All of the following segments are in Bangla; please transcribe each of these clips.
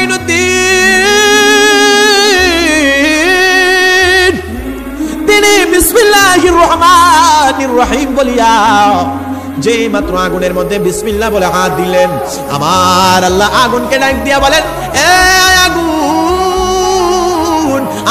মাইনুদ্দিন তিনি বিসমিল্লাহির রহমানির রহিম বলিয়া যে মাত্র আগুনের মধ্যে বিসমিল্লাহ বলে হাত দিলেন, আমার আল্লাহ আগুনকে ডাক দিয়া বলেন, এ আগুন,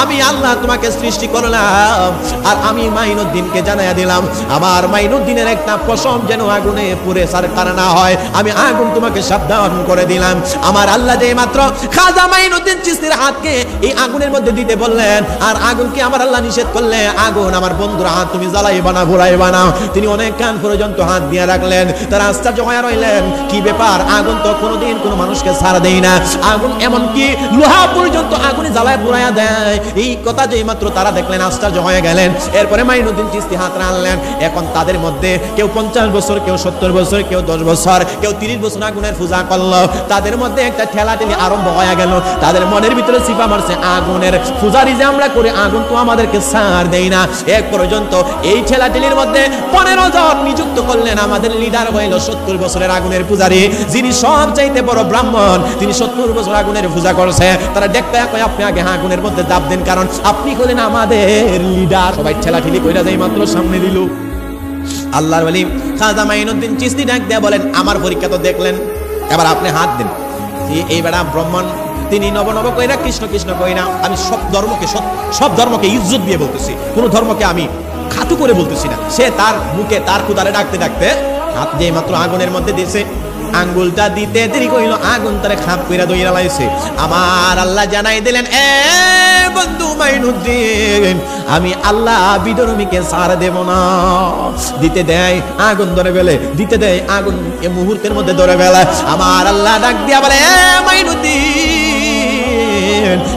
আমি আল্লাহ তোমাকে সৃষ্টি করলাম আর আমি মাইনুদ্দিনকে জানাইয়া দিলাম আমার মাইনুদ্দিনের একটা পশম যেন আগুনে পুড়ে সারকার না হয়, আমি আগুন তোমাকে সাবধান করে দিলাম। আমার আল্লাহ যে মাত্র খাজা মাইনুদ্দিন চিশতির হাতকে এই আগুনের মধ্যে দিতে বললেন আর আগুনকে আমার আল্লাহ নিষেধ করলে, আগুন আমার বন্ধুর হাত তুমি জ্বালাইবা না, ঘুরাইবা না, তিনি অনেক কান পর্যন্ত হাত দিয়ে রাখলেন। তারা আশ্চর্য হয়ে রইলেন, কি ব্যাপার, আগুন তো কোনোদিন কোনো মানুষকে ছাড় দেয় না, আগুন এমনকি লোহা পর্যন্ত আগুনে জ্বালায় পুড়াইয়া দেয়, এই কথা যেই মাত্র তারা দেখলেন আশ্চর্য হয়ে গেলেন। এরপরে মাইনুদ্দিন চিশতি হাত রাখলেন। এখন তাদের মধ্যে কেউ 50 বছর, কেউ 70 বছর, কেউ 10 বছর, কেউ 30 বছর আগুনের পূজা করলো। তাদের মধ্যে একটা ঠেলাঠেলি আরম্ভ হয়ে গেল। তাদের মনের ভিতরে চিপা মারছে, আগুনের পূজারি যে আমরা করে, আগুন তো আমাদেরকে ছাড় দেয় না। এক পর্যন্ত এই ঠেলাঠেলির মধ্যে 15 জন নিযুক্ত করলেন। আমাদের লিডার হইল 70 বছরের আগুনের পূজারি, যিনি সব চাইতে বড় ব্রাহ্মণ, তিনি 70 বছর আগুনের পূজা করছে। তারা দেখতে কয় আপনি আগে আগুনের মধ্যে দাব দেন, কারণ আপনি হলেন আমাদের লিডার। সবাই ঠেলাঠেলি কইরা যাই মাত্র সামনে দিল। আল্লাহর ওলি খাজা মাইনুদ্দিন চিশতি ডাক দেয়া বলেন, আমার পরীক্ষা তো দেখলেন, এবার আপনি হাত দেন। এই বেড়া ব্রাহ্মণ, তিনি নব নব কইরা কৃষ্ণ কৃষ্ণ কইরা, আমি সব ধর্মকে ইজ্জত দিয়ে বলতেছি, কোন ধর্মকে আমি খাটু করে বলতেছি না। সে তার মুখে তার খুদারে ডাকতে ডাকতে হাত দিয়ে মাত্র আগুনের মধ্যে দিয়েছে। আঙ্গুলটা দিতে দেরি কইল, আগুন তারে খাপ কইরা দইরা লাইছে। আমার আল্লাহ জানাই দিলেন, এ বন্ধু মাইনুদ্দিন, আমি আল্লাহ বিধর্মীকে ছাড় দেব না। দিতে দেয় আগুন ধরে ফেলে, দিতে দেয় আগুন এ মুহূর্তের মধ্যে ধরে ফেলে। আমার আল্লাহ ডাক দিয়া বলে, এ মাইনুদ্দিন,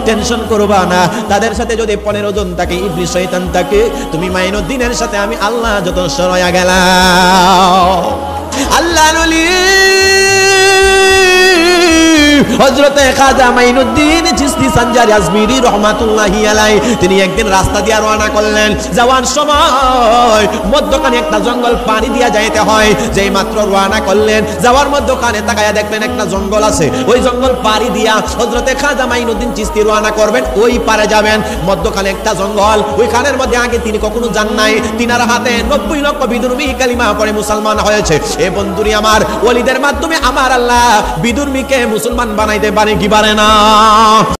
টেনশন করবা না, তাদের সাথে যদি 15 জন থাকে, ইবলিস শয়তান থাকে, তুমি মাইনুদ্দিনের সাথে আমি আল্লাহ যত সরয়া গেলাম। আল্লাহ নলি হযরতে খাজা মাইনুদ্দিন চিশতি সানজারি আজমিরি রাহমাতুল্লাহি আলাইহি তিনি একদিন রাস্তা দিয়ে রওনা করলেন। যাওয়ার সময় মধ্যখানে একটা জঙ্গল পানি দিয়া যাইতে হয়। যেই মাত্র রওনা করলেন, যাওয়ার মধ্যখানে তাকায়া দেখলেন একটা জঙ্গল আছে। ওই জঙ্গল পাড়ি দিয়া হযরতে খাজা মাইনুদ্দিন চিশতি রওনা করবেন, ওই পারে যাবেন। মধ্যখানে একটা জঙ্গল, ওইখানের মধ্যে আগে তিনি কখনো যান নাই। তিনার হাতে 90 লক্ষ বিদুর্মী কালিমা পড়ে মুসলমান হয়েছে। এ বন্ধুরি আমার, ওলিদের মাধ্যমে আমার আল্লাহ বিদুর্মীকে মুসলমান বানাইতে পারে কি পারে না?